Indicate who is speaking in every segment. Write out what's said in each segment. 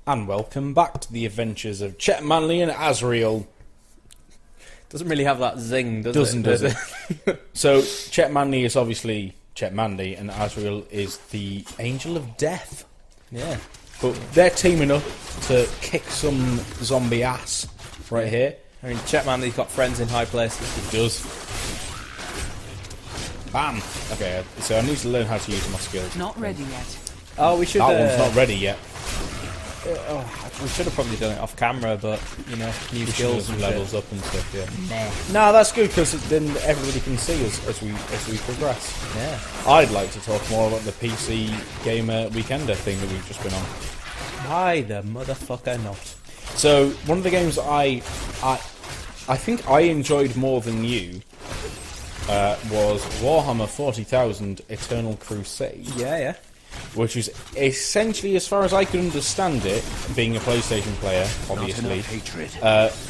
Speaker 1: And welcome back to the adventures of Chet Manley and Azrael.
Speaker 2: Doesn't really have that zing, does
Speaker 1: Doesn't,
Speaker 2: it?
Speaker 1: does it? So, Chet Manley is obviously Chet Manley, and Azrael is the Angel of Death.
Speaker 2: Yeah.
Speaker 1: But they're teaming up to kick some zombie ass right here.
Speaker 2: I mean, Chet Manley's got friends in high places.
Speaker 1: He does. Bam! Okay, so I need to learn how to use my skills.
Speaker 3: Not ready yet.
Speaker 2: Oh, we should...
Speaker 1: That one's not ready yet.
Speaker 2: We should have probably done it off camera, but, you know, new skills and
Speaker 1: levels up and stuff, yeah.
Speaker 2: Nah.
Speaker 1: No, that's good, because then everybody can see us as we progress.
Speaker 2: Yeah.
Speaker 1: I'd like to talk more about the PC Gamer Weekender thing that we've just been on.
Speaker 2: Why the motherfucker not?
Speaker 1: So, one of the games I think I enjoyed more than you was Warhammer 40,000 Eternal Crusade.
Speaker 2: Yeah.
Speaker 1: Which is essentially, as far as I could understand it, being a PlayStation player, obviously,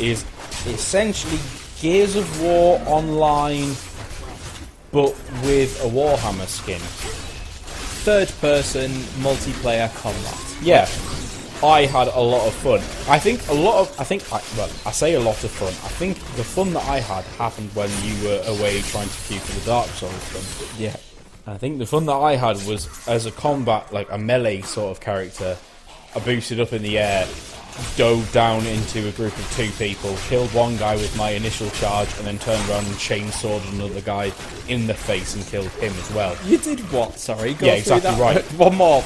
Speaker 1: is essentially Gears of War online, but with a Warhammer skin.
Speaker 2: Third-person multiplayer combat.
Speaker 1: Yeah, I had a lot of fun. I say a lot of fun. I think the fun that I had happened when you were away trying to queue for the Dark Souls thing.
Speaker 2: Yeah.
Speaker 1: I think the fun that I had was as a combat, like a melee sort of character. I boosted up in the air, dove down into a group of two people, killed one guy with my initial charge, and then turned around and chainsawed another guy in the face and killed him as well.
Speaker 2: You did what? Sorry. Go
Speaker 1: Yeah,
Speaker 2: through
Speaker 1: exactly
Speaker 2: that.
Speaker 1: right.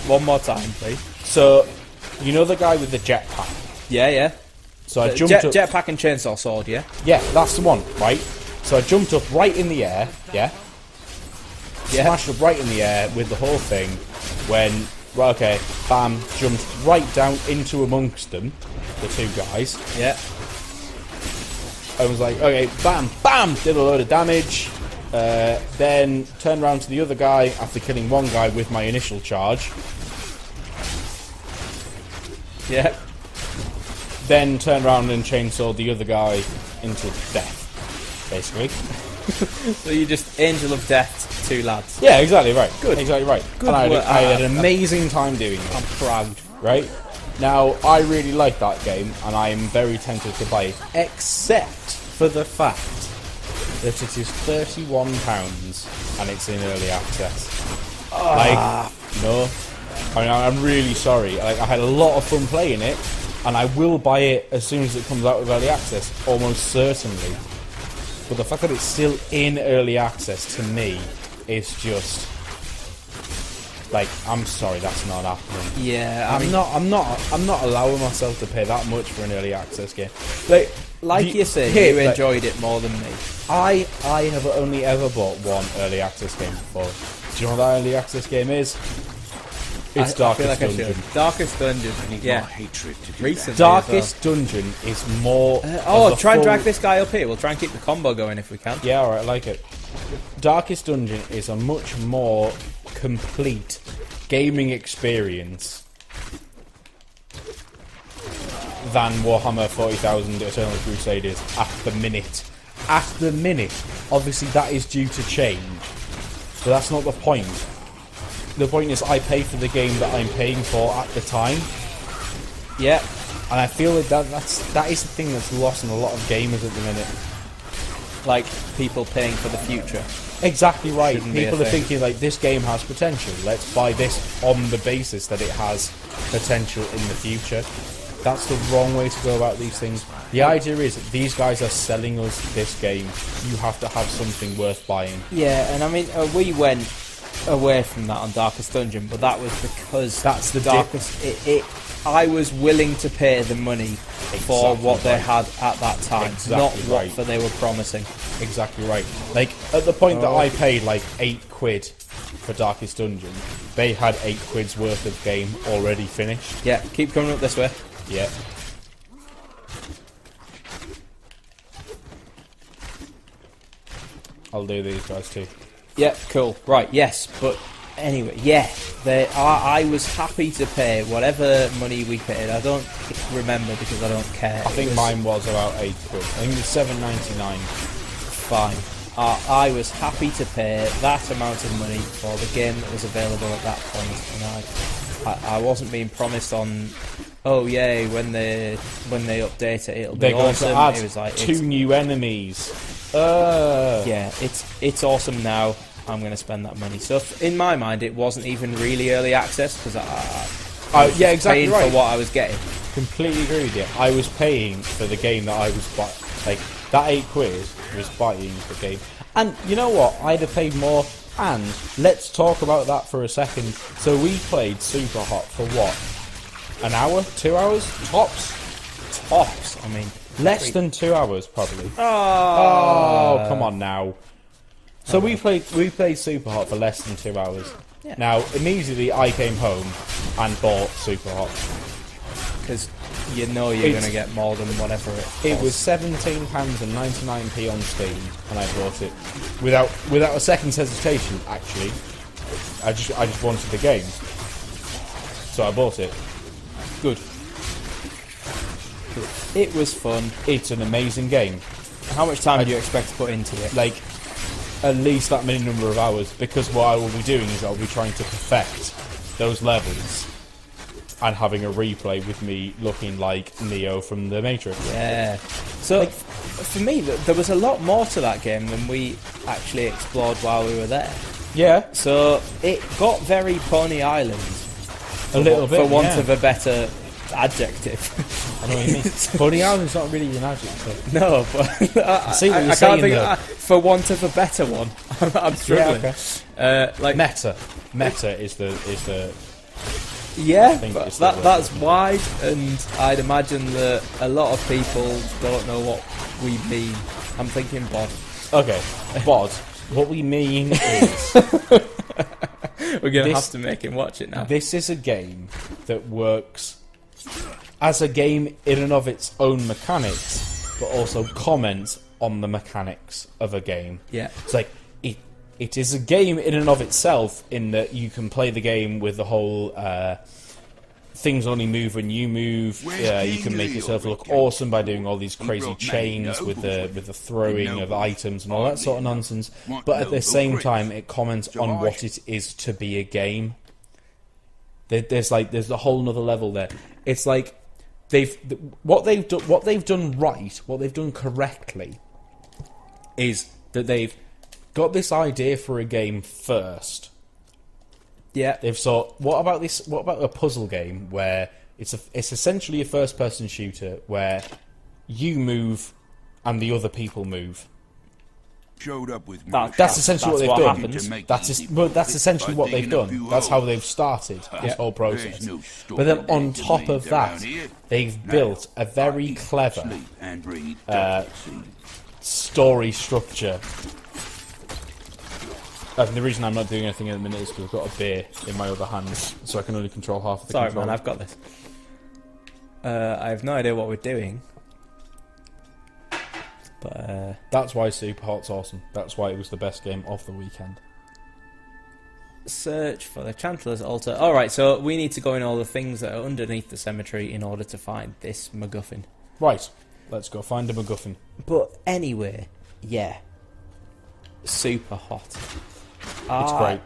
Speaker 2: One more time, please.
Speaker 1: So, you know the guy with the jetpack?
Speaker 2: Yeah.
Speaker 1: So I jumped up...
Speaker 2: Jetpack and chainsaw sword, yeah?
Speaker 1: Yeah, that's the one, right? So I jumped up right in the air, yeah? Smashed up right in the air with the whole thing when, right, okay, bam, jumped right down into amongst them, the two guys.
Speaker 2: Yeah.
Speaker 1: I was like, okay, bam, bam, did a load of damage. Then turned around to the other guy after killing one guy with my initial charge.
Speaker 2: Yeah.
Speaker 1: Then turned around and chainsawed the other guy into death, basically.
Speaker 2: So you just Angel of Death, two lads.
Speaker 1: Yeah, exactly right.
Speaker 2: Good.
Speaker 1: Exactly right.
Speaker 2: Good
Speaker 1: and
Speaker 2: work.
Speaker 1: I had an amazing time doing it.
Speaker 2: I'm proud.
Speaker 1: Right? Now, I really like that game, and I am very tempted to buy it, except for the fact that it is £31 and it's in early access. No. I mean, I'm really sorry. Like, I had a lot of fun playing it, and I will buy it as soon as it comes out of early access, almost certainly. But the fact that it's still in early access, to me, is just... like, I'm sorry, that's not happening.
Speaker 2: Yeah,
Speaker 1: I'm not allowing myself to pay that much for an early access game.
Speaker 2: Like you say, you enjoyed it more than me.
Speaker 1: I have only ever bought one early access game before. Do you know what that early access game is? It's Darkest Dungeon.
Speaker 2: Darkest Dungeon. Yeah.
Speaker 3: Hatred to
Speaker 2: Recently.
Speaker 1: Darkest Dungeon is more.
Speaker 2: Try and drag this guy up here. We'll try and keep the combo going if we can.
Speaker 1: Yeah, alright, I like it. Darkest Dungeon is a much more complete gaming experience than Warhammer 40,000 Eternal Crusade is at the minute. At the minute. Obviously, that is due to change. But that's not the point. The point is, I pay for the game that I'm paying for at the time.
Speaker 2: Yeah.
Speaker 1: And I feel like that is the thing that's lost in a lot of gamers at the minute.
Speaker 2: Like, people paying for the future.
Speaker 1: Exactly right.
Speaker 2: Shouldn't be a
Speaker 1: People are
Speaker 2: thing.
Speaker 1: thinking, like, this game has potential. Let's buy this on the basis that it has potential in the future. That's the wrong way to go about these things. The idea is that these guys are selling us this game. You have to have something worth buying.
Speaker 2: Yeah, and I mean, we went away from that on Darkest Dungeon, but that was because
Speaker 1: That's the
Speaker 2: Darkest... I was willing to pay the money for what they had at that time, not what they were promising.
Speaker 1: Exactly right. Like, at the point that I paid, like, £8 for Darkest Dungeon, they had £8 worth of game already finished.
Speaker 2: Yeah, keep coming up this way.
Speaker 1: Yeah. I'll do these guys too.
Speaker 2: Yeah, cool. Right, yes, but anyway, yeah, I was happy to pay whatever money we paid. I don't remember because I don't care.
Speaker 1: I think mine was about £8. I think it was $7.99.
Speaker 2: Fine. I was happy to pay that amount of money for the game that was available at that point, and I wasn't being promised on. Oh yay! When they update it, it'll be
Speaker 1: They're going
Speaker 2: awesome.
Speaker 1: to add
Speaker 2: It was like
Speaker 1: 2 new enemies.
Speaker 2: yeah, it's awesome now. I'm going to spend that money. So in my mind, it wasn't even really early access because I was
Speaker 1: yeah, exactly
Speaker 2: paying
Speaker 1: right.
Speaker 2: for what I was getting.
Speaker 1: Completely agree with you. I was paying for the game that I was buying. Like, that £8 was buying the game. And you know what? I'd have paid more. And let's talk about that for a second. So we played Super Hot for what? An hour? 2 hours? Tops?
Speaker 2: Tops. I mean,
Speaker 1: Less than 2 hours, probably.
Speaker 2: Oh,
Speaker 1: Come on now. So we played Super Hot for less than 2 hours.
Speaker 2: Yeah.
Speaker 1: Now, immediately I came home and bought Super Hot.
Speaker 2: because you know you're going to get more than whatever
Speaker 1: It was £17.99 on Steam, and I bought it without a second's hesitation. Actually, I just wanted the game, so I bought it. Good.
Speaker 2: It was fun.
Speaker 1: It's an amazing game.
Speaker 2: How much time do you expect to put into it?
Speaker 1: Like, at least that many number of hours, because what I will be doing is I'll be trying to perfect those levels and having a replay with me looking like Neo from The Matrix.
Speaker 2: Yeah. So, for me, there was a lot more to that game than we actually explored while we were there.
Speaker 1: Yeah,
Speaker 2: So, it got very Pony Island.
Speaker 1: a little bit.
Speaker 2: For want
Speaker 1: yeah.
Speaker 2: of a better adjective.
Speaker 1: I know what you mean. Pony Island's not really an adjective.
Speaker 2: No, but I
Speaker 1: see what you're
Speaker 2: can't
Speaker 1: saying,
Speaker 2: think.
Speaker 1: though.
Speaker 2: For want of a better one, I'm struggling.
Speaker 1: Yeah,
Speaker 2: Like
Speaker 1: Meta is the
Speaker 2: yeah,
Speaker 1: think
Speaker 2: but
Speaker 1: it's the word.
Speaker 2: that's wide, and I'd imagine that a lot of people don't know what we mean. I'm thinking bod.
Speaker 1: Okay, bod. What we mean is
Speaker 2: We're gonna have to make him watch it now.
Speaker 1: this is a game that works as a game in and of its own mechanics, but also comments on the mechanics of a game.
Speaker 2: Yeah.
Speaker 1: It's like it is a game in and of itself, in that you can play the game with the whole things only move when you move. You can make yourself look awesome by doing all these crazy chains with the throwing of items and all that sort of nonsense. But at the same time, it comments on what it is to be a game. There's a whole nother level there. It's like what they've done correctly is that they've got this idea for a game first.
Speaker 2: Yeah.
Speaker 1: They've thought, what about a puzzle game where it's essentially a first-person shooter where you move and the other people move.
Speaker 3: Showed up with
Speaker 1: That's essentially what they've
Speaker 2: what
Speaker 1: done.
Speaker 2: happens.
Speaker 1: That's essentially what they've done. That's how they've started this whole process. But then on top of that, they've built a very clever story structure. And the reason I'm not doing anything at the minute is because I've got a beer in my other hand, so I can only control half of the
Speaker 2: Sorry,
Speaker 1: controller.
Speaker 2: man, I've got this. I have no idea what we're doing. But
Speaker 1: That's why Super Hot's awesome. That's why it was the best game of the weekend.
Speaker 2: search for the Chancellor's Altar. Alright, so we need to go in all the things that are underneath the cemetery in order to find this MacGuffin.
Speaker 1: Right, let's go find a MacGuffin.
Speaker 2: But anyway, yeah. Super hot.
Speaker 1: It's great.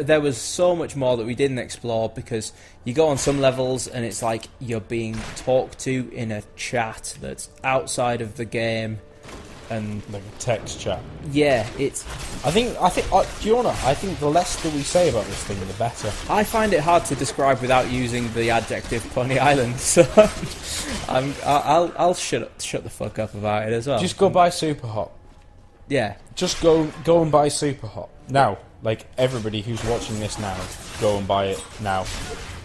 Speaker 2: There was so much more that we didn't explore, because you go on some levels and it's like you're being talked to in a chat that's outside of the game, and
Speaker 1: Like a text chat.
Speaker 2: yeah, it's.
Speaker 1: I think. Do you know what? I think the less that we say about this thing, the better.
Speaker 2: I find it hard to describe without using the adjective Pony Island, so I'll shut the fuck up about it as well.
Speaker 1: Just go buy Super Hot.
Speaker 2: Yeah.
Speaker 1: Just go and buy Super Hot now. Like everybody who's watching this now, go and buy it now.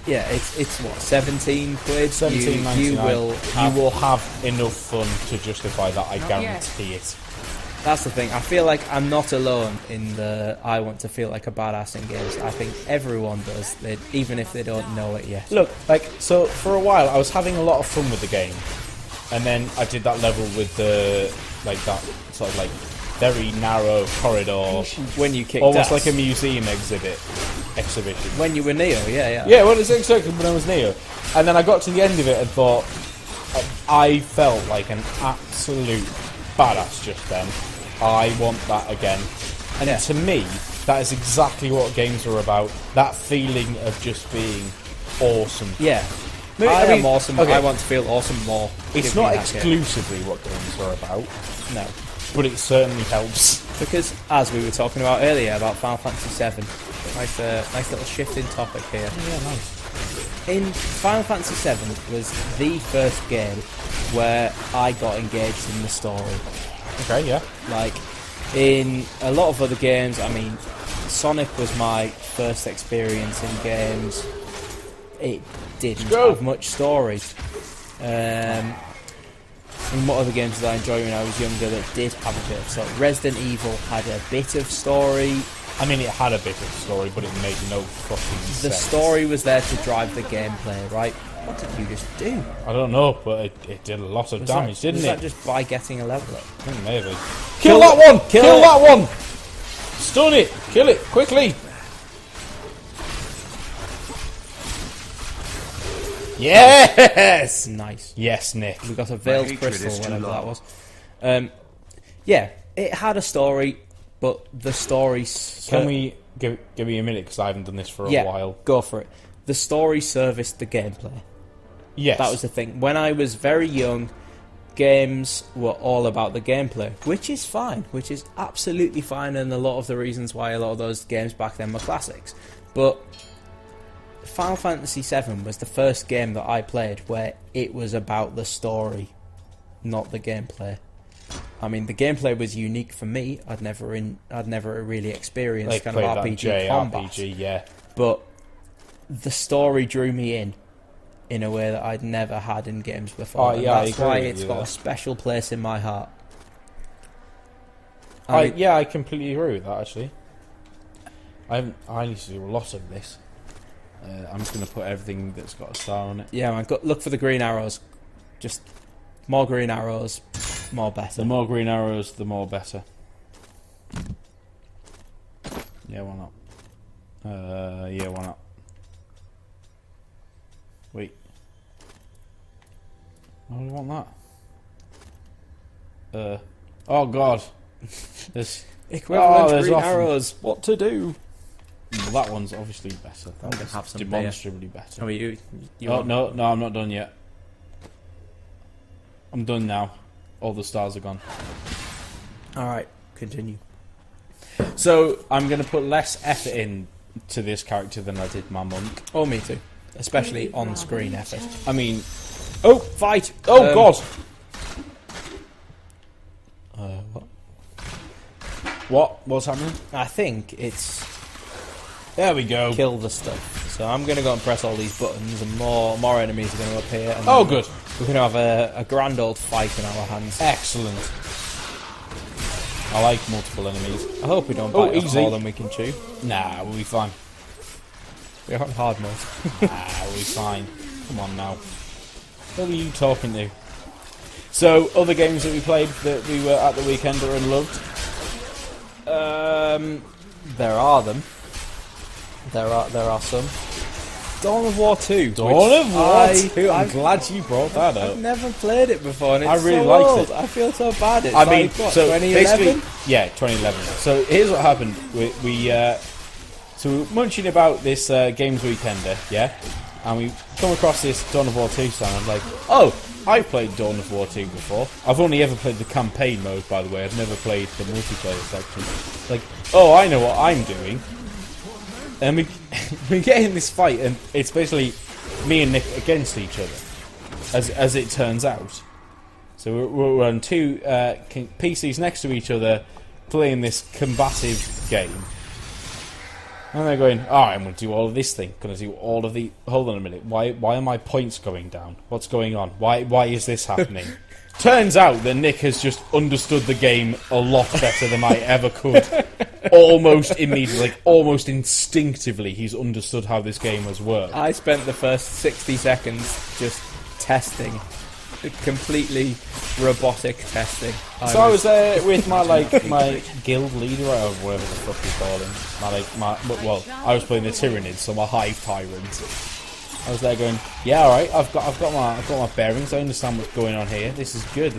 Speaker 2: Yeah, it's what, 17 quid?
Speaker 1: $17.99.
Speaker 2: You will
Speaker 1: have enough fun to justify that. I guarantee it.
Speaker 2: That's the thing. I feel like I'm not alone in the I want to feel like a badass in games. I think everyone does, even if they don't know it yet.
Speaker 1: Look, so for a while I was having a lot of fun with the game, and then I did that level with that sort of very narrow corridor,
Speaker 2: When you kicked
Speaker 1: almost
Speaker 2: ass.
Speaker 1: like a museum exhibition.
Speaker 2: When you were Neo, yeah.
Speaker 1: Yeah, well, it's exactly when I was Neo, and then I got to the end of it and thought I felt like an absolute badass just then. I want that again. And to me, That is exactly what games are about. That feeling of just being awesome.
Speaker 2: Yeah.
Speaker 1: I
Speaker 2: am
Speaker 1: mean,
Speaker 2: awesome.
Speaker 1: okay.
Speaker 2: I want to feel awesome more.
Speaker 1: It's
Speaker 2: Give me
Speaker 1: not
Speaker 2: that game.
Speaker 1: exclusively what games are about,
Speaker 2: No.
Speaker 1: but it certainly helps.
Speaker 2: Because, as we were talking about earlier, about Final Fantasy VII, nice little shift in topic here.
Speaker 1: Yeah, nice.
Speaker 2: In Final Fantasy VII was the first game where I got engaged in the story.
Speaker 1: Okay, yeah.
Speaker 2: Like, in a lot of other games, I mean, Sonic was my first experience in games. It didn't have much story. And what other games did I enjoy when I was younger that did have a bit of story? Resident Evil had a bit of story.
Speaker 1: I mean, it had a bit of story, but it made no fucking sense.
Speaker 2: The story was there to drive the gameplay, right? What did you just do?
Speaker 1: I don't know, but it did a lot of damage, didn't
Speaker 2: was
Speaker 1: it?
Speaker 2: that just by getting a level up?
Speaker 1: I think maybe. Kill that one! Kill that one! Stun it! Kill it! Quickly! Yes!
Speaker 2: Nice.
Speaker 1: Yes, Nick.
Speaker 2: We got a veiled
Speaker 3: hatred
Speaker 2: crystal,
Speaker 3: is too
Speaker 2: whatever that
Speaker 3: low.
Speaker 2: was. Yeah, it had a story, but the story...
Speaker 1: Can we give me a minute, because I haven't done this for a while.
Speaker 2: Go for it. The story serviced the gameplay.
Speaker 1: Yes.
Speaker 2: That was the thing. When I was very young, games were all about the gameplay, which is fine, which is absolutely fine, and a lot of the reasons why a lot of those games back then were classics. But Final Fantasy VII was the first game that I played where it was about the story, not the gameplay. I mean, the gameplay was unique for me. I'd never really experienced
Speaker 1: like
Speaker 2: kind of RPG combat.
Speaker 1: RPG, yeah.
Speaker 2: But the story drew me in a way that I'd never had in games before.
Speaker 1: Oh,
Speaker 2: And
Speaker 1: yeah,
Speaker 2: that's
Speaker 1: I agree
Speaker 2: why
Speaker 1: with
Speaker 2: it's
Speaker 1: you
Speaker 2: got
Speaker 1: there.
Speaker 2: a special place in my heart.
Speaker 1: I completely agree with that, actually. I need to do a lot of this. I'm just going to put everything that's got a star on it.
Speaker 2: Yeah, man, look for the green arrows. Just more green arrows, more better.
Speaker 1: The more green arrows, the more better. Yeah, why not? Yeah, why not? Wait. Why do I want that? Oh god. There's
Speaker 2: Equivalent
Speaker 1: there's
Speaker 2: green
Speaker 1: often-
Speaker 2: arrows. What to do?
Speaker 1: Well, that one's obviously better.
Speaker 2: I'm gonna have some beer.
Speaker 1: demonstrably better.
Speaker 2: Oh, you
Speaker 1: Oh
Speaker 2: want-
Speaker 1: no, I'm not done yet. I'm done now. All the stars are gone.
Speaker 2: Alright, continue.
Speaker 1: So I'm going to put less effort in to this character than I did my monk.
Speaker 2: Oh, me too. Especially on-screen effort.
Speaker 1: I mean, oh
Speaker 2: Fight!
Speaker 1: oh god.
Speaker 2: What?
Speaker 1: What's happening?
Speaker 2: I think it's
Speaker 1: There we go.
Speaker 2: kill the stuff. So I'm going to go and press all these buttons, and more enemies are going to appear. And
Speaker 1: Oh,
Speaker 2: then
Speaker 1: good.
Speaker 2: We're going to have a grand old fight in our hands.
Speaker 1: Excellent. I like multiple enemies.
Speaker 2: I hope we don't
Speaker 1: Oh,
Speaker 2: bite off
Speaker 1: easy.
Speaker 2: more than we can chew.
Speaker 1: Nah, we'll be fine.
Speaker 2: We're on hard mode.
Speaker 1: Nah, we'll be fine. Come on now. Who are you talking to? So, other games that we played that we were at the weekend and loved?
Speaker 2: There are them. There are some. Dawn of War 2.
Speaker 1: Dawn of War 2. I'm
Speaker 2: I've
Speaker 1: glad you brought that up.
Speaker 2: I've never played it before, and it's
Speaker 1: I really
Speaker 2: so
Speaker 1: liked
Speaker 2: old.
Speaker 1: it.
Speaker 2: I feel so bad. It's
Speaker 1: I mean,
Speaker 2: like, what,
Speaker 1: so
Speaker 2: 2011?
Speaker 1: basically, yeah, 2011. So here's what happened. So we were munching about this games weekender, yeah, and we come across this Dawn of War 2 sign. I'm like, oh, I've played Dawn of War 2 before. I've only ever played the campaign mode, by the way. I've never played the multiplayer section. Like, oh, I know what I'm doing. And we get in this fight, and it's basically me and Nick against each other, as it turns out. So we're on two PCs next to each other, playing this combative game. And they're going, oh, I'm going to do all of this thing. Going to do all of the... Hold on a minute. Why are my points going down? What's going on? Why is this happening? Turns out that Nick has just understood the game a lot better than I ever could. Almost immediately, like almost instinctively, he's understood how this game has worked.
Speaker 2: I spent the first 60 seconds just testing. Completely robotic testing.
Speaker 1: So I was there with my guild leader, or whatever the fuck you call him. Well, I was playing the Tyrannid, so my hive tyrant. I was there going, yeah, all right, I've got my bearings. I understand what's going on here. This is good.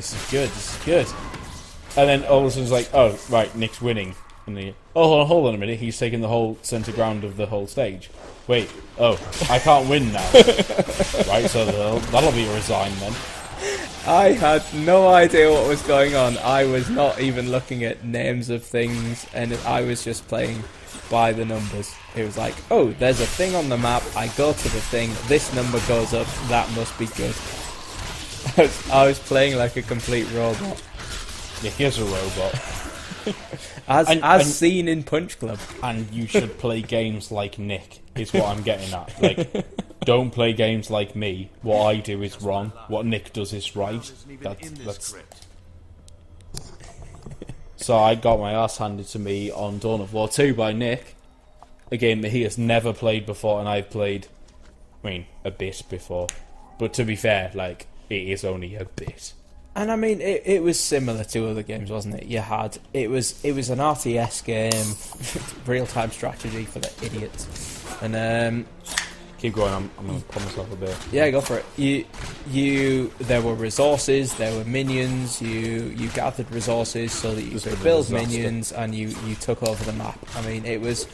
Speaker 1: And then all of a sudden it's like, oh, right, Nick's winning. And oh, hold on a minute, he's taking the whole centre ground of the whole stage. Wait, oh, I can't win now. Right, so that'll be a resign then.
Speaker 2: I had no idea what was going on. I was not even looking at names of things, and I was just playing by the numbers. It was like, oh, there's a thing on the map, I go to the thing, this number goes up, that must be good. I was playing like a complete robot.
Speaker 1: Yeah, here's a robot.
Speaker 2: As seen in Punch Club.
Speaker 1: And you should play games like Nick, is what I'm getting at. Like, don't play games like me. What I do is wrong. What Nick does is right. That's... So I got my ass handed to me on Dawn of War 2 by Nick. A game that he has never played before, and I've played, I mean, a bit before. But to be fair, like, it is only a bit.
Speaker 2: And I mean, it was similar to other games, wasn't it? It was an RTS game, real-time strategy for the idiots. And
Speaker 1: keep going. I'm going to put myself a bit.
Speaker 2: Yeah, go for it. There were resources, there were minions. You gathered resources so that you could build minions, and you took over the map. I mean, it was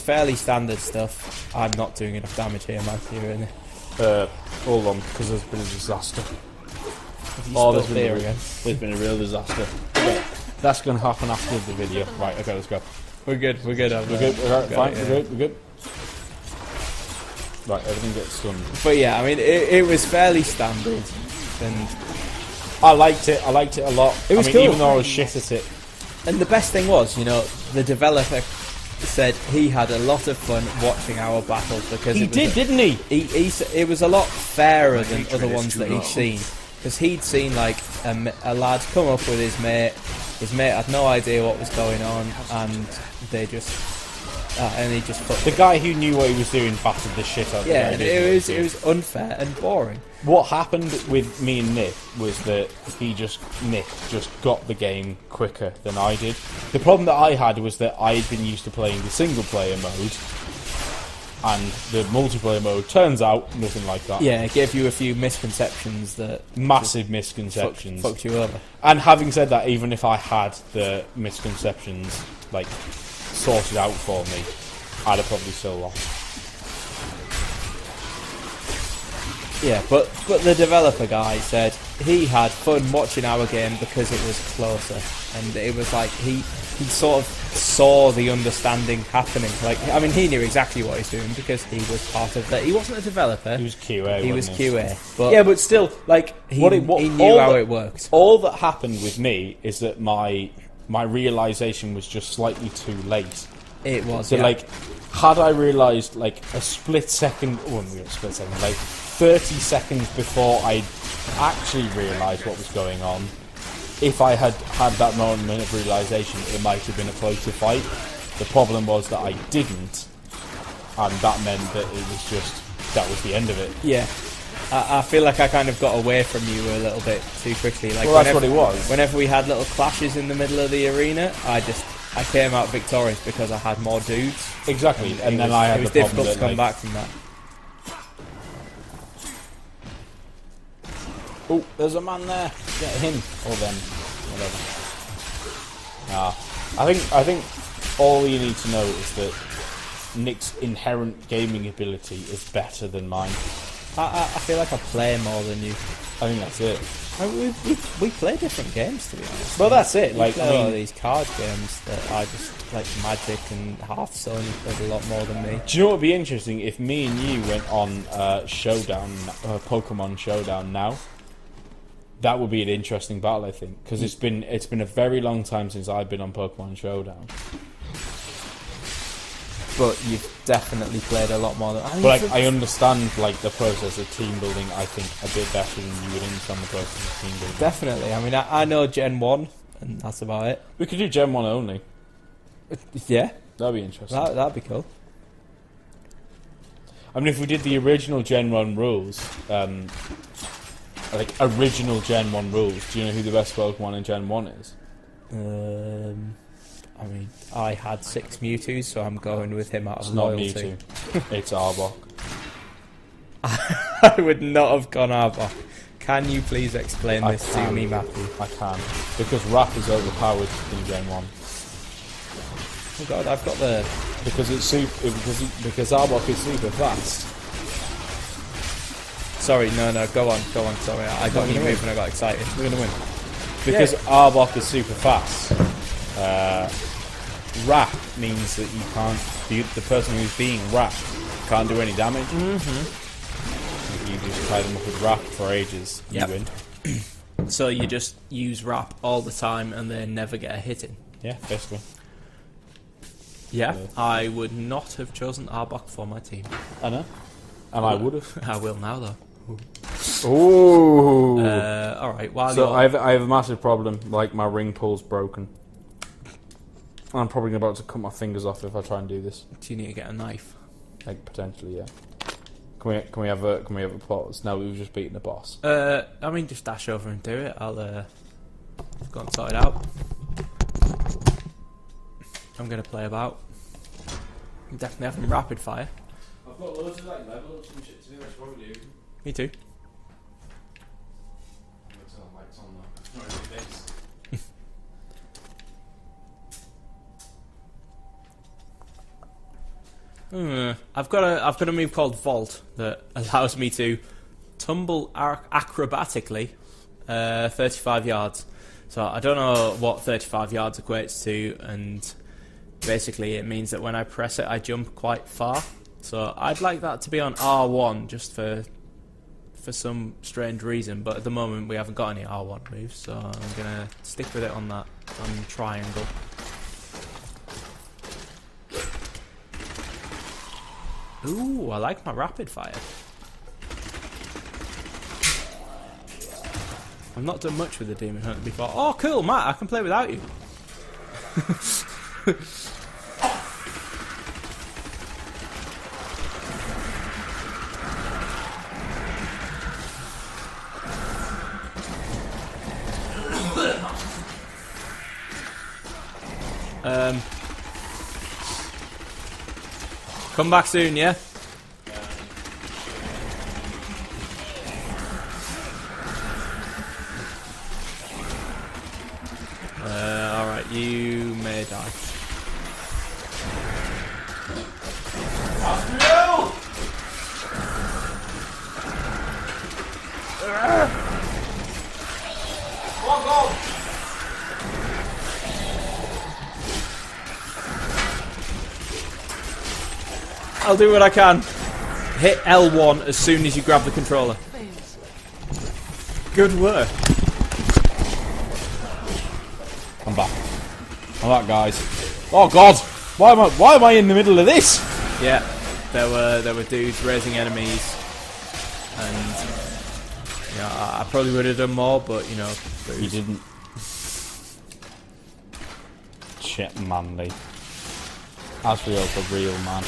Speaker 2: fairly standard stuff. I'm not doing enough damage here, Matthew.
Speaker 1: Hold on, because there's been a disaster. There's been a real disaster. But that's going to happen after the video. Right, okay, let's go.
Speaker 2: We're good. We're good.
Speaker 1: We're good. We're good. Right, everything gets stunned.
Speaker 2: But yeah, I mean, it was fairly standard, and
Speaker 1: I liked it. I liked it a lot.
Speaker 2: It was cool,
Speaker 1: even though I was shit at it.
Speaker 2: And the best thing was, the developer said he had a lot of fun watching our battles because
Speaker 1: didn't he?
Speaker 2: It was a lot fairer than other ones that he'd seen. Because he'd seen like a lad come up with his mate. His mate had no idea what was going on, and he just
Speaker 1: the guy who knew what he was doing battered the shit out of
Speaker 2: yeah, and it was unfair and boring.
Speaker 1: What happened with me and Nick was that Nick just got the game quicker than I did. The problem that I had was that I had been used to playing the single player mode, and the multiplayer mode turns out nothing like that.
Speaker 2: Yeah, it gave you a few misconceptions that...
Speaker 1: Massive misconceptions.
Speaker 2: Fucked you over.
Speaker 1: And having said that, even if I had the misconceptions, like, sorted out for me, I'd have probably still lost.
Speaker 2: Yeah, but the developer guy said he had fun watching our game because it was closer. And it was like, he sort of saw the understanding happening. Like, I mean, he knew exactly what he's doing because he was part of that. He wasn't a developer.
Speaker 1: He was QA.
Speaker 2: He was QA.
Speaker 1: But yeah, but still, like,
Speaker 2: he knew how it worked.
Speaker 1: All that happened with me is that my realization was just slightly too late.
Speaker 2: It was.
Speaker 1: So,
Speaker 2: yeah.
Speaker 1: like, had I realized like a split second, like 30 seconds before I actually realized what was going on. If I had had that moment of realization, it might have been a closer fight. The problem was that I didn't, and that meant that that was the end of it.
Speaker 2: Yeah. I feel like I kind of got away from you a little bit too quickly. Like,
Speaker 1: well, that's what it was.
Speaker 2: Whenever we had little clashes in the middle of the arena, I came out victorious because I had more dudes.
Speaker 1: Exactly, and then I had the problem that... It was
Speaker 2: difficult to come back from that.
Speaker 1: Oh, there's a man there. Get him or them, whatever. I think all you need to know is that Nick's inherent gaming ability is better than mine.
Speaker 2: I feel like I play more than you.
Speaker 1: I think that's it.
Speaker 2: We play different games, to be honest.
Speaker 1: Well, that's it. Like,
Speaker 2: I mean, these card games that I just like Magic and Hearthstone. You played a lot more than me.
Speaker 1: Do you know what would be interesting if me and you went on Pokemon Showdown now? That would be an interesting battle, I think, because it's been a very long time since I've been on Pokemon Showdown.
Speaker 2: But you've definitely played a lot more than I.
Speaker 1: But I understand like the process of team building. I think a bit better than you would understand the process of team building.
Speaker 2: Definitely. I mean, I know Gen 1, and that's about it.
Speaker 1: We could do Gen 1 only.
Speaker 2: Yeah,
Speaker 1: that'd be interesting.
Speaker 2: That'd be cool.
Speaker 1: I mean, if we did the original Gen 1 rules, like original Gen 1 rules, do you know who the best Pokemon in Gen 1 is?
Speaker 2: I mean, I had 6 Mewtwo's, so I'm going with him out of loyalty.
Speaker 1: It's not Mewtwo. It's Arbok.
Speaker 2: I would not have gone Arbok. Can you please explain this to me, Matthew?
Speaker 1: I can. Because Wrath is overpowered in Gen 1.
Speaker 2: Oh god, I've got the...
Speaker 1: Because it's because Arbok is super fast.
Speaker 2: Sorry, no, go on, sorry. I got you moving, I got excited.
Speaker 1: We're gonna win. Because Arbok is super fast. Wrap means that you can't... The person who's being wrapped can't do any damage. Mm-hmm. You just tie them up with wrap for ages, you win.
Speaker 2: So you just use wrap all the time and then never get a hit in? Yeah,
Speaker 1: basically.
Speaker 2: Yeah, I would not have chosen Arbok for my team.
Speaker 1: I know. And I would have.
Speaker 2: I will now, though.
Speaker 1: Ooh.
Speaker 2: Alright, while
Speaker 1: so I have a massive problem, like my ring pull's broken. I'm probably about to cut my fingers off if I try and do this.
Speaker 2: Do you need to get a knife?
Speaker 1: Like, potentially, yeah. Can we have a pause? No, we've just beaten the boss.
Speaker 2: I mean, just dash over and do it. I'll go and sort it out. I'm gonna play about. I'm definitely having rapid fire.
Speaker 1: I've got loads of like level ups and shit to do. That's what we do.
Speaker 2: Me too. I've got a move called Vault that allows me to tumble acrobatically 35 yards. So I don't know what 35 yards equates to, and basically it means that when I press it I jump quite far. So I'd like that to be on R1 just for some strange reason, but at the moment we haven't got any R1 moves, so I'm gonna stick with it on that triangle. Ooh, I like my rapid fire. I've not done much with the Demon Hunter before. Oh, cool, Matt, I can play without you. Come back soon, yeah? Alright, you may die. I'll do what I can. Hit L1 as soon as you grab the controller. Good work.
Speaker 1: I'm back. I'm back, guys. Oh God! Why am I in the middle of this?
Speaker 2: Yeah, there were dudes raising enemies, and you know, I probably would have done more, but you know,
Speaker 1: you didn't. Shit, manly. Asriel's a real man.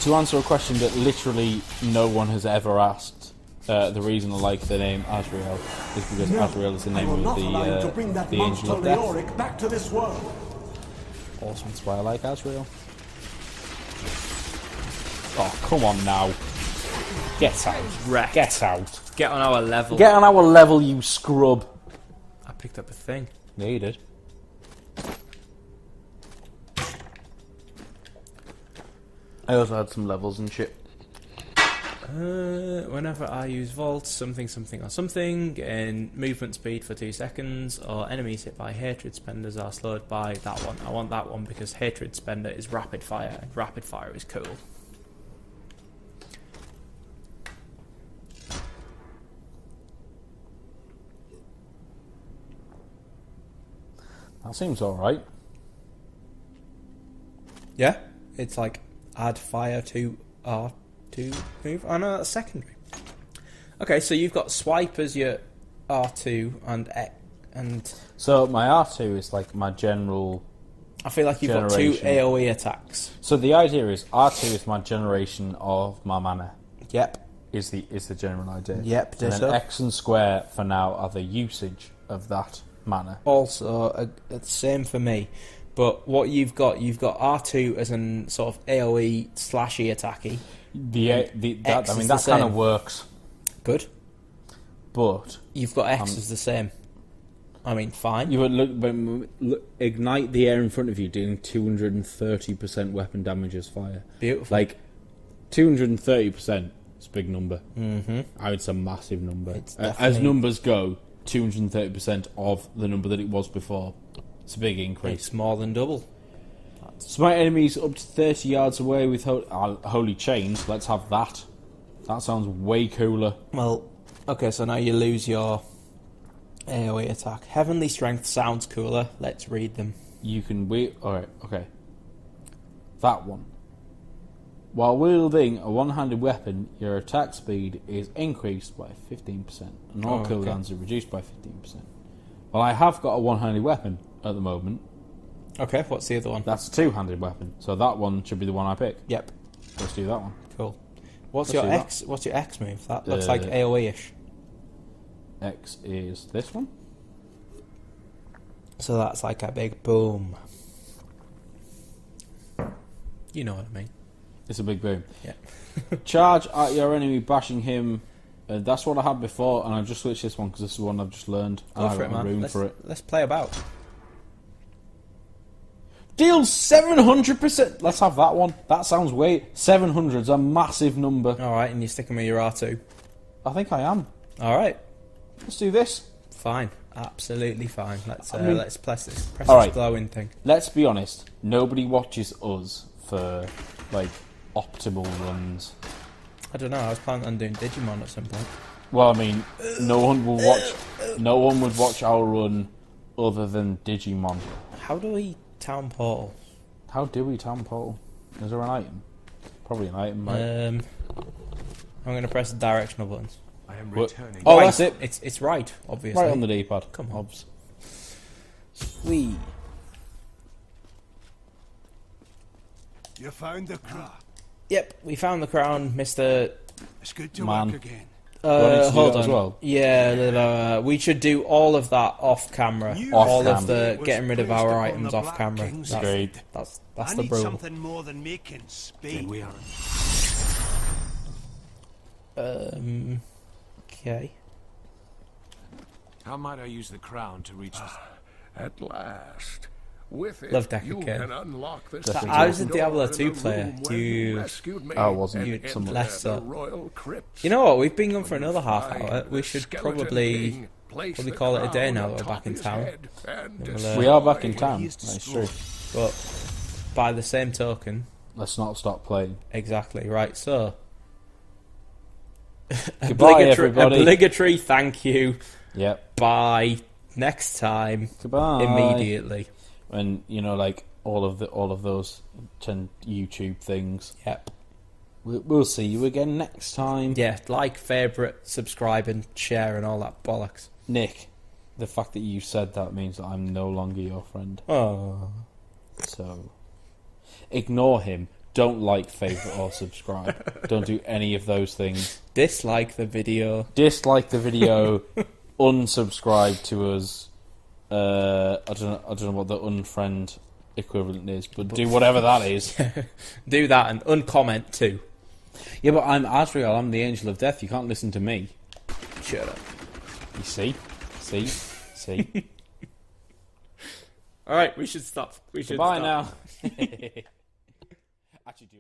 Speaker 1: To answer a question that literally no one has ever asked, the reason I like the name Asriel is because Asriel is the name of the Angel of Death.
Speaker 4: Back to this world.
Speaker 1: Awesome, that's why I like Asriel. Oh, come on now. Get out.
Speaker 2: Wrecked.
Speaker 1: Get out.
Speaker 2: Get on our level.
Speaker 1: Get on our level, you scrub.
Speaker 2: I picked up a thing.
Speaker 1: Yeah, you did. I also had some levels and shit.
Speaker 2: Whenever I use Vault, something or something, and movement speed for 2 seconds, or enemies hit by Hatred Spenders are slowed by that one. I want that one because Hatred Spender is rapid fire, and rapid fire is cool.
Speaker 1: That seems alright.
Speaker 2: Yeah, it's like add fire to R2 move. Oh no, that's secondary. Okay, so you've got swipe as your R2 and
Speaker 1: so my R2 is like my general.
Speaker 2: I feel like you've got 2 AoE attacks.
Speaker 1: So the idea is R2 is my generation of my mana.
Speaker 2: Yep.
Speaker 1: Is the general idea.
Speaker 2: Yep.
Speaker 1: And then X and square for now are the usage of that mana.
Speaker 2: Also, the same for me. But what you've got R2 as an sort of AoE slashy attacky.
Speaker 1: That kind of works.
Speaker 2: Good.
Speaker 1: But
Speaker 2: you've got X as the same. I mean, fine.
Speaker 1: You would look, ignite the air in front of you, doing 230% weapon damage as fire.
Speaker 2: Beautiful.
Speaker 1: Like 230%. It's a big number.
Speaker 2: Mm-hmm.
Speaker 1: I would say a massive number.
Speaker 2: It's
Speaker 1: As
Speaker 2: definitely-
Speaker 1: numbers go, 230% of the number that it was before. It's a big increase.
Speaker 2: It's more than double.
Speaker 1: Smite enemies up to 30 yards away with holy chains. Let's have that. That sounds way cooler.
Speaker 2: Well, okay, so now you lose your AoE attack. Heavenly Strength sounds cooler. Let's read them.
Speaker 1: You can wait. Alright, okay. That one. While wielding a one-handed weapon, your attack speed is increased by 15%, and all cooldowns are reduced by 15%. Well, I have got a one-handed weapon at the moment.
Speaker 2: Okay, what's the other one?
Speaker 1: That's a two-handed weapon, so that one should be the one I pick.
Speaker 2: Yep.
Speaker 1: Let's do that one.
Speaker 2: Cool. What's
Speaker 1: Let's
Speaker 2: your
Speaker 1: do that.
Speaker 2: X? What's your X move? That looks like AoE-ish.
Speaker 1: X is this one.
Speaker 2: So that's like a big boom. You know what I mean?
Speaker 1: It's a big boom.
Speaker 2: Yeah.
Speaker 1: Charge at your enemy, bashing him. That's what I had before, and I've just switched this one because this is the one I've just learned.
Speaker 2: Go
Speaker 1: and
Speaker 2: for
Speaker 1: I've
Speaker 2: it,
Speaker 1: got
Speaker 2: man.
Speaker 1: room for it.
Speaker 2: Let's play about.
Speaker 1: Deals 700%. Let's have that one. That sounds way. 700's a massive number.
Speaker 2: All right, and you're sticking with your R2.
Speaker 1: I think I am.
Speaker 2: All right.
Speaker 1: Let's do this.
Speaker 2: Fine. Absolutely fine. Let's
Speaker 1: I mean-
Speaker 2: let's press this
Speaker 1: All right.
Speaker 2: glowing thing.
Speaker 1: Let's be honest. Nobody watches us for like optimal runs.
Speaker 2: I don't know. I was planning on doing Digimon at some point.
Speaker 1: Well, I mean, no one will watch. No one would watch our run other than Digimon.
Speaker 2: How do we town portal?
Speaker 1: How do we town portal? Is there an item? Probably an item, right?
Speaker 2: I'm going to press the directional buttons.
Speaker 3: I am
Speaker 1: What?
Speaker 3: returning.
Speaker 1: Oh,
Speaker 2: Right.
Speaker 1: that's it.
Speaker 2: It's right, obviously.
Speaker 1: Right on the D-pad.
Speaker 2: Come on.
Speaker 1: Obs. Sweet.
Speaker 3: You found the crown.
Speaker 2: Yep, we found the crown, Mr.
Speaker 3: It's good to
Speaker 1: Man.
Speaker 3: work again.
Speaker 1: Do I need to do
Speaker 2: Hold
Speaker 1: that
Speaker 2: on.
Speaker 1: as well?
Speaker 2: Yeah, we should do all of that off camera.
Speaker 3: You
Speaker 2: All
Speaker 1: Off
Speaker 2: of the
Speaker 3: was
Speaker 2: getting rid of
Speaker 3: placed
Speaker 2: our
Speaker 3: upon
Speaker 2: items
Speaker 3: the
Speaker 2: off
Speaker 3: Black
Speaker 2: camera.
Speaker 3: King's
Speaker 2: That's,
Speaker 1: Agreed.
Speaker 2: that's
Speaker 3: I
Speaker 2: the
Speaker 3: need
Speaker 2: rule.
Speaker 3: something more than making speed.
Speaker 4: Then we are.
Speaker 2: Okay.
Speaker 4: How might I use the crown to reach this?
Speaker 5: At last. With it,
Speaker 2: Love Decker
Speaker 5: you
Speaker 2: Kid.
Speaker 5: can unlock the
Speaker 1: Definitely.
Speaker 2: I was a
Speaker 5: door
Speaker 2: Diablo
Speaker 5: in
Speaker 2: 2
Speaker 5: the
Speaker 2: player.
Speaker 5: room
Speaker 2: Do
Speaker 5: where
Speaker 2: you-
Speaker 5: rescued me
Speaker 1: I wasn't.
Speaker 5: and
Speaker 1: You-
Speaker 5: enter
Speaker 1: somewhat.
Speaker 2: Less so.
Speaker 5: the royal crypts.
Speaker 2: You know what? We've been gone for
Speaker 5: When
Speaker 2: another half
Speaker 5: find
Speaker 2: hour. We
Speaker 5: the
Speaker 2: should
Speaker 5: skeleton
Speaker 2: probably
Speaker 5: king, place
Speaker 2: probably
Speaker 5: the
Speaker 2: call it a day
Speaker 5: crown
Speaker 2: now that we're
Speaker 5: atop
Speaker 2: back in
Speaker 5: his
Speaker 2: town.
Speaker 5: head and
Speaker 2: We'll,
Speaker 1: We are back in
Speaker 5: destroy
Speaker 1: town.
Speaker 3: he is
Speaker 1: That's true.
Speaker 3: destroyed.
Speaker 2: but by the same token,
Speaker 1: Let's not stop playing.
Speaker 2: exactly right. So
Speaker 1: Goodbye, everybody.
Speaker 2: obligatory thank you.
Speaker 1: Yep.
Speaker 2: Bye. Next time.
Speaker 1: Goodbye.
Speaker 2: Immediately.
Speaker 1: And you know, like all of those 10 YouTube things.
Speaker 2: Yep.
Speaker 1: We'll see you again next time.
Speaker 2: Yeah, like, favourite, subscribe and share and all that bollocks.
Speaker 1: Nick, the fact that you said that means that I'm no longer your friend.
Speaker 2: Oh.
Speaker 1: So ignore him. Don't like, favourite or subscribe. Don't do any of those things.
Speaker 2: Dislike the video.
Speaker 1: Dislike the video. Unsubscribe to us. I don't know what the unfriend equivalent is, but do whatever that is.
Speaker 2: Do that and uncomment too.
Speaker 1: Yeah, but I'm Asriel. I'm the angel of death. You can't listen to me.
Speaker 2: Shut up.
Speaker 1: You see? See?
Speaker 2: Alright, we should stop.
Speaker 1: Goodbye now. Actually, do.